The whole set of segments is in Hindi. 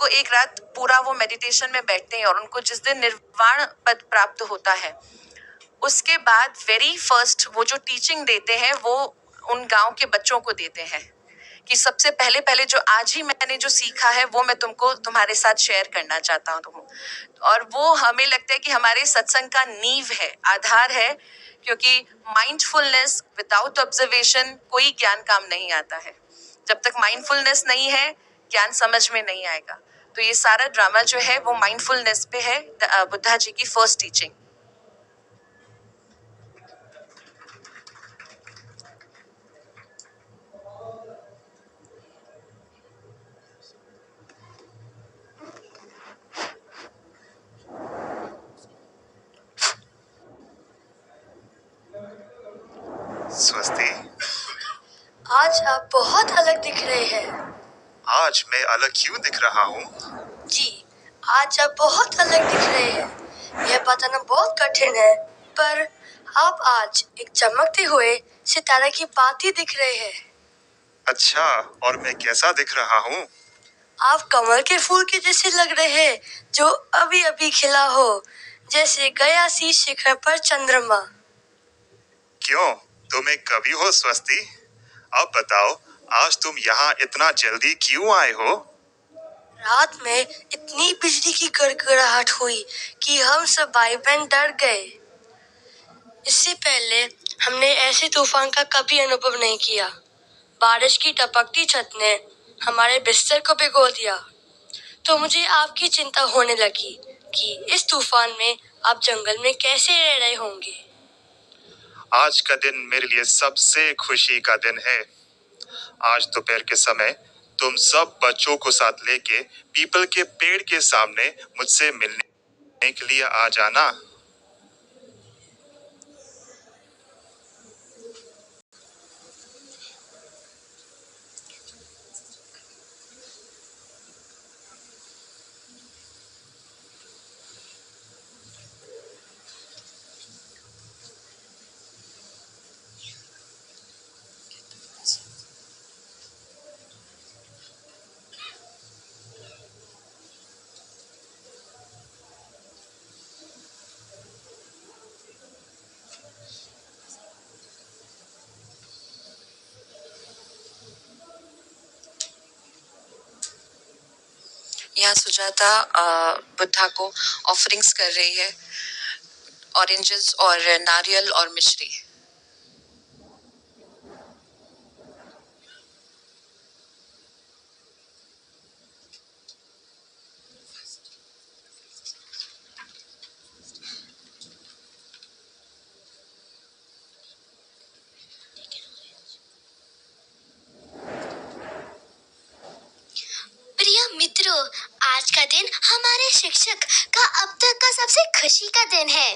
उनको एक रात पूरा वो मेडिटेशन में बैठते हैं और उनको जिस दिन निर्वाण पद प्राप्त होता है, उसके बाद वेरी फर्स्ट वो जो टीचिंग देते हैं वो उन गांव के बच्चों को देते हैं कि सबसे पहले पहले जो आज ही मैंने जो सीखा है वो मैं तुमको तुम्हारे साथ शेयर करना चाहता हूँ। और वो हमें लगता है कि हमारे सत्संग का नींव है, आधार है, क्योंकि माइंडफुलनेस विदाउट ऑब्जर्वेशन कोई ज्ञान काम नहीं आता है। जब तक माइंडफुलनेस नहीं है ज्ञान समझ में नहीं आएगा। तो ये सारा ड्रामा जो है वो माइंडफुलनेस पे है, बुद्धा जी की फर्स्ट टीचिंग। स्वस्ति। आज आप बहुत अलग दिख रहे हैं। आज मैं अलग क्यों दिख रहा हूँ? जी, आज आप बहुत अलग दिख रहे हैं। यह बताना बहुत कठिन है, पर आप आज एक चमकते हुए सितारे की भांति दिख रहे हैं। अच्छा, और मैं कैसा दिख रहा हूँ? आप कमल के फूल के जैसे लग रहे हैं, जो अभी अभी खिला हो, जैसे गया सी शिखर पर चंद्रमा। क्यों, तुम एक कवि हो स्वस्ति? अब बताओ, आज तुम यहाँ इतना जल्दी क्यों आए हो? रात में इतनी बिजली की गड़गड़ाहट हुई कि हम सब भाई बहन डर गए। इससे पहले हमने ऐसे तूफान का कभी अनुभव नहीं किया। बारिश की टपकती छत ने हमारे बिस्तर को भिगो दिया। तो मुझे आपकी चिंता होने लगी कि इस तूफान में आप जंगल में कैसे रह रहे होंगे। आज का दिन मेरे लिए सबसे खुशी का दिन है। आज दोपहर के समय तुम सब बच्चों को साथ लेके पीपल के पेड़ के सामने मुझसे मिलने के लिए आ जाना। यहाँ सुजाता बुद्धा को ऑफरिंग्स कर रही है, ऑरेंजेस और नारियल और मिश्री। प्रिय मित्रों, आज का दिन हमारे शिक्षक का अब तक का सबसे खुशी का दिन है।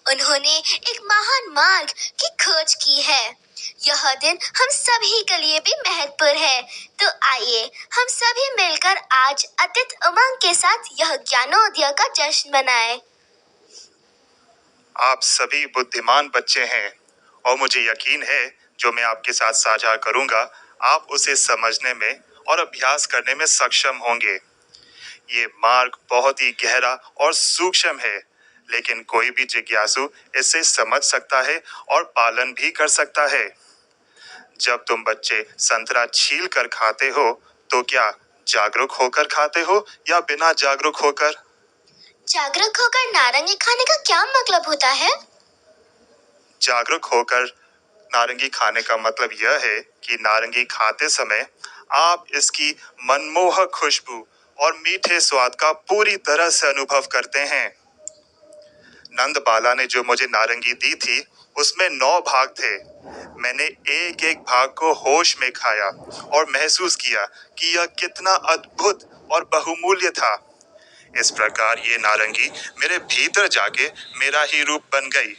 उन्होंने एक महान मार्ग की खोज की है। यह दिन हम सभी के लिए भी महत्वपूर्ण है। तो आइए हम सभी मिलकर आज अत्यंत उमंग के साथ यह ज्ञानोदय का जश्न मनाएं। आप सभी बुद्धिमान बच्चे हैं और मुझे यकीन है जो मैं आपके साथ साझा करूंगा आप उसे समझने में और अभ्यास करने में सक्षम होंगे। ये मार्ग बहुत ही गहरा और सूक्ष्म है, लेकिन कोई भी जिज्ञासु इसे समझ सकता है और पालन भी कर सकता है। जब तुम बच्चे संतरा छील कर खाते हो तो क्या जागरूक होकर खाते हो या बिना जागरूक होकर? जागरूक होकर नारंगी खाने का क्या मतलब होता है? जागरूक होकर नारंगी खाने का मतलब यह है कि नारंगी खाते समय आप इसकी मनमोहक खुशबू और मीठे स्वाद का पूरी तरह से अनुभव करते हैं। नंद बाला ने जो मुझे नारंगी दी थी उसमें 9 भाग थे। मैंने एक एक भाग को होश में खाया और महसूस किया कि यह कितना अद्भुत और बहुमूल्य था। इस प्रकार ये नारंगी मेरे भीतर जाके मेरा ही रूप बन गई।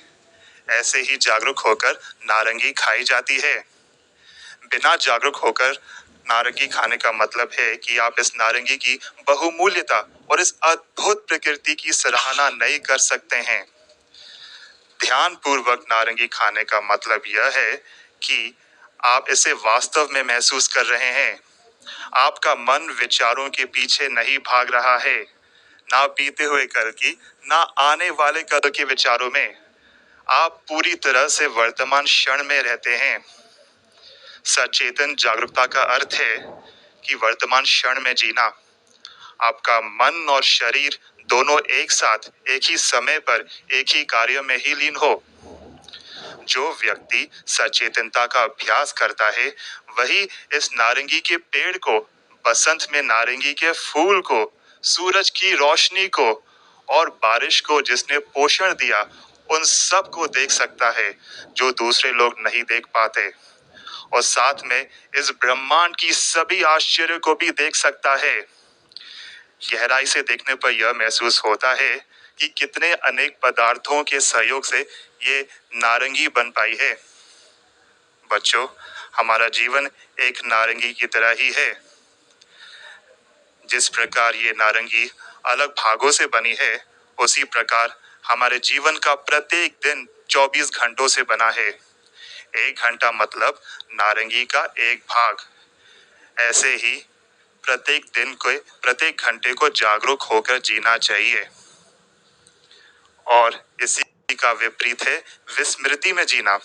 ऐसे ही जागरूक होकर नारंगी खाई जाती है। बिना जागरूक होकर नारंगी खाने का मतलब है कि आप इस नारंगी की बहुमूल्यता और इस अद्भुत प्रकृति की सराहना नहीं कर सकते हैं। ध्यान पूर्वक नारंगी खाने का मतलब यह है कि आप इसे वास्तव में महसूस कर रहे हैं। आपका मन विचारों के पीछे नहीं भाग रहा है, ना बीते हुए कल की, ना आने वाले कल के विचारों में। आप पूरी तरह से वर्तमान क्षण में रहते हैं। सचेतन जागरूकता का अर्थ है कि वर्तमान क्षण में जीना। आपका मन और शरीर दोनों एक साथ एक ही समय पर एक ही कार्य में ही लीन हो। जो व्यक्ति सचेतनता का अभ्यास करता है वही इस नारंगी के पेड़ को, बसंत में नारंगी के फूल को, सूरज की रोशनी को और बारिश को जिसने पोषण दिया, उन सब को देख सकता है जो दूसरे लोग नहीं देख पाते। और साथ में इस ब्रह्मांड की सभी आश्चर्य को भी देख सकता है। गहराई से देखने पर यह महसूस होता है कि कितने अनेक पदार्थों के सहयोग से ये नारंगी बन पाई है। बच्चों, हमारा जीवन एक नारंगी की तरह ही है। जिस प्रकार ये नारंगी अलग भागों से बनी है, उसी प्रकार हमारे जीवन का प्रत्येक दिन 24 घंटों से बना है। 1 घंटा मतलब नारंगी का एक भाग। ऐसे ही प्रत्येक दिन को, प्रत्येक घंटे को जागरूक होकर जीना चाहिए। और इसी का विपरीत है विस्मृति में जीना।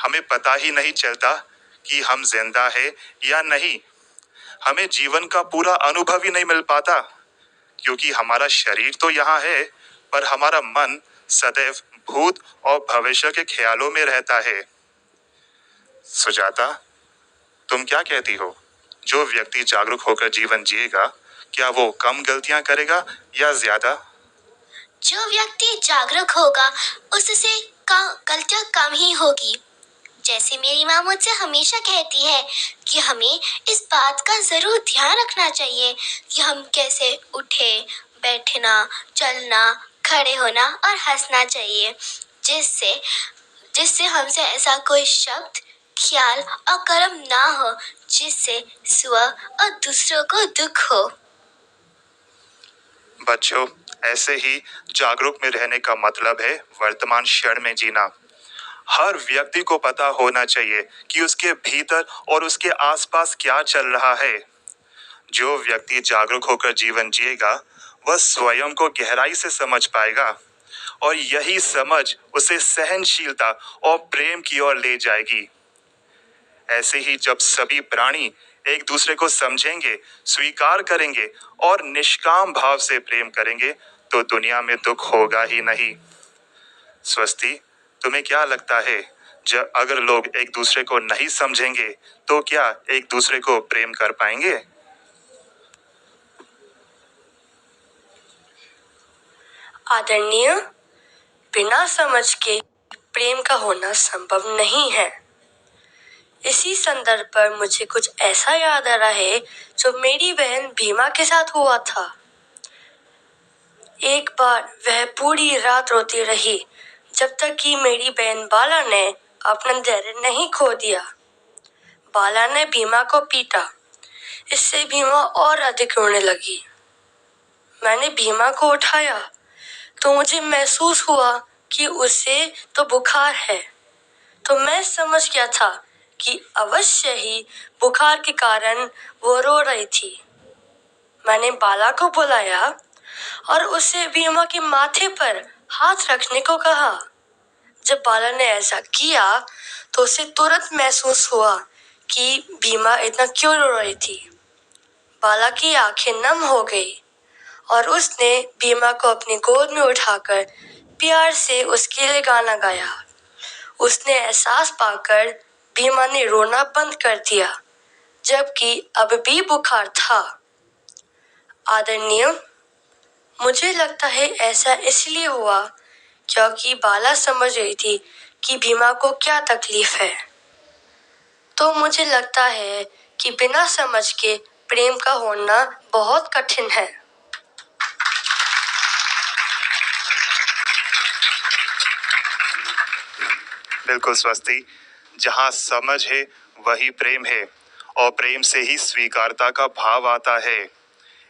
हमें पता ही नहीं चलता कि हम जिंदा है या नहीं। हमें जीवन का पूरा अनुभव ही नहीं मिल पाता, क्योंकि हमारा शरीर तो यहाँ है, पर हमारा मन सदैव भूत और भविष्य के ख्यालों में रहता है। सुजाता, तुम क्या कहती हो? जो व्यक्ति जागरूक होकर जीवन जिएगा, क्या वो कम गलतियां करेगा या ज्यादा? जो व्यक्ति जागरूक होगा उससे गलतियां कम ही होगी। जैसे मेरी माँ मुझसे हमेशा कहती है कि हमें इस बात का जरूर ध्यान रखना चाहिए कि हम कैसे उठे, बैठना, चलना, खड़े होना और हंसना चाहिए, जिससे जिससे हमसे ऐसा कोई शब्द, ख्याल और कर्म ना हो जिससे स्व और दूसरों को दुख हो। बच्चों, ऐसे ही जागरूक में रहने का मतलब है वर्तमान क्षण में जीना। हर व्यक्ति को पता होना चाहिए कि उसके भीतर और उसके आसपास क्या चल रहा है। जो व्यक्ति जागरूक होकर जीवन जिएगा, वह स्वयं को गहराई से समझ पाएगा और यही समझ उसे सहनशीलता और प्रेम की ओर ले जाएगी। ऐसे ही जब सभी प्राणी एक दूसरे को समझेंगे, स्वीकार करेंगे और निष्काम भाव से प्रेम करेंगे, तो दुनिया में दुख होगा ही नहीं। स्वस्ति, तुम्हें क्या लगता है, जब अगर लोग एक दूसरे को नहीं समझेंगे तो क्या एक दूसरे को प्रेम कर पाएंगे? आदरणीय, बिना समझ के प्रेम का होना संभव नहीं है। इसी संदर्भ पर मुझे कुछ ऐसा याद आ रहा है जो मेरी बहन भीमा के साथ हुआ था। एक बार वह पूरी रात रोती रही जब तक कि मेरी बहन बाला ने अपना धैर्य नहीं खो दिया। बाला ने भीमा को पीटा। इससे भीमा और अधिक रोने लगी। मैंने भीमा को उठाया तो मुझे महसूस हुआ कि उसे तो बुखार है। तो मैं समझ गया था कि अवश्य ही बुखार के कारण वो रो रही थी। मैंने बाला को बुलाया और उसे भीमा के माथे पर हाथ रखने को कहा। जब बाला ने ऐसा किया तो उसे तुरंत महसूस हुआ कि भीमा इतना क्यों रो रही थी। बाला की आंखें नम हो गई और उसने भीमा को अपनी गोद में उठाकर प्यार से उसके लिए गाना गाया। उसने एहसास पाकर भीमा ने रोना बंद कर दिया, जबकि अब भी बुखार था। आदरणीय, मुझे लगता है ऐसा इसलिए हुआ क्योंकि बाला समझ रही थी कि भीमा को क्या तकलीफ है। तो मुझे लगता है कि बिना समझ के प्रेम का होना बहुत कठिन है। बिल्कुल स्वस्ति, जहाँ समझ है वही प्रेम है और प्रेम से ही स्वीकारता का भाव आता है।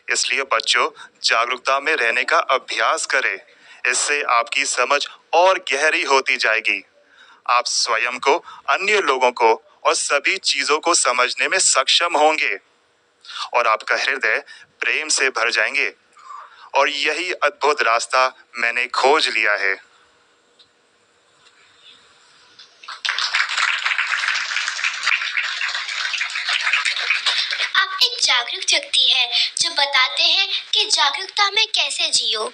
इसलिए बच्चों, जागरूकता में रहने का अभ्यास करें। इससे आपकी समझ और गहरी होती जाएगी। आप स्वयं को, अन्य लोगों को और सभी चीजों को समझने में सक्षम होंगे। और आपका हृदय प्रेम से भर जाएंगे। और यही अद्भुत रास्ता मैंने खोज लिया है। आप एक जागरूक व्यक्ति हैं जो बताते हैं कि जागरूकता में कैसे जियो।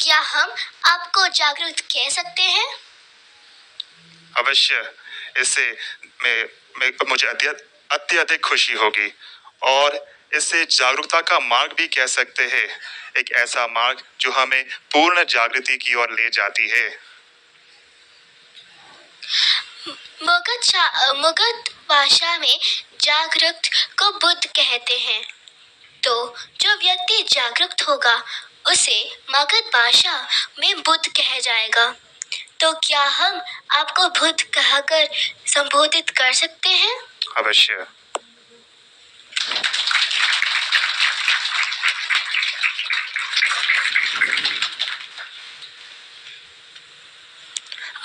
क्या हम आपको जागरूक कह सकते हैं? अवश्य। इससे मुझे अत्यधिक खुशी होगी। और इससे जागरूकता का मार्ग भी कह सकते हैं, एक ऐसा मार्ग जो हमें पूर्ण जागृति की ओर ले जाती है। मगध भाषा में जागरूक को बुद्ध कहते हैं। तो जो व्यक्ति जागरूक होगा उसे मगध भाषा में बुद्ध कहा जाएगा। तो क्या हम आपको बुद्ध कहकर संबोधित कर सकते हैं? अवश्य।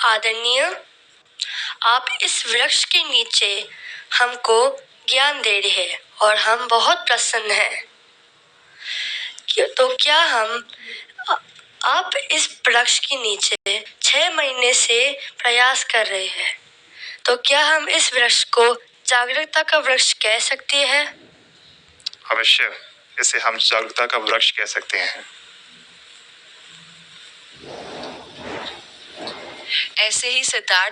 आदरणीय, आप इस वृक्ष के नीचे हमको ज्ञान दे रहे हैं और हम बहुत प्रसन्न हैं। तो क्या आप इस वृक्ष के नीचे 6 महीने से प्रयास कर रहे हैं, तो क्या हम इस वृक्ष को जागरूकता का वृक्ष कह सकते हैं? अवश्य, इसे हम जागरूकता का वृक्ष कह सकते हैं। ऐसे ही सिद्धार्थ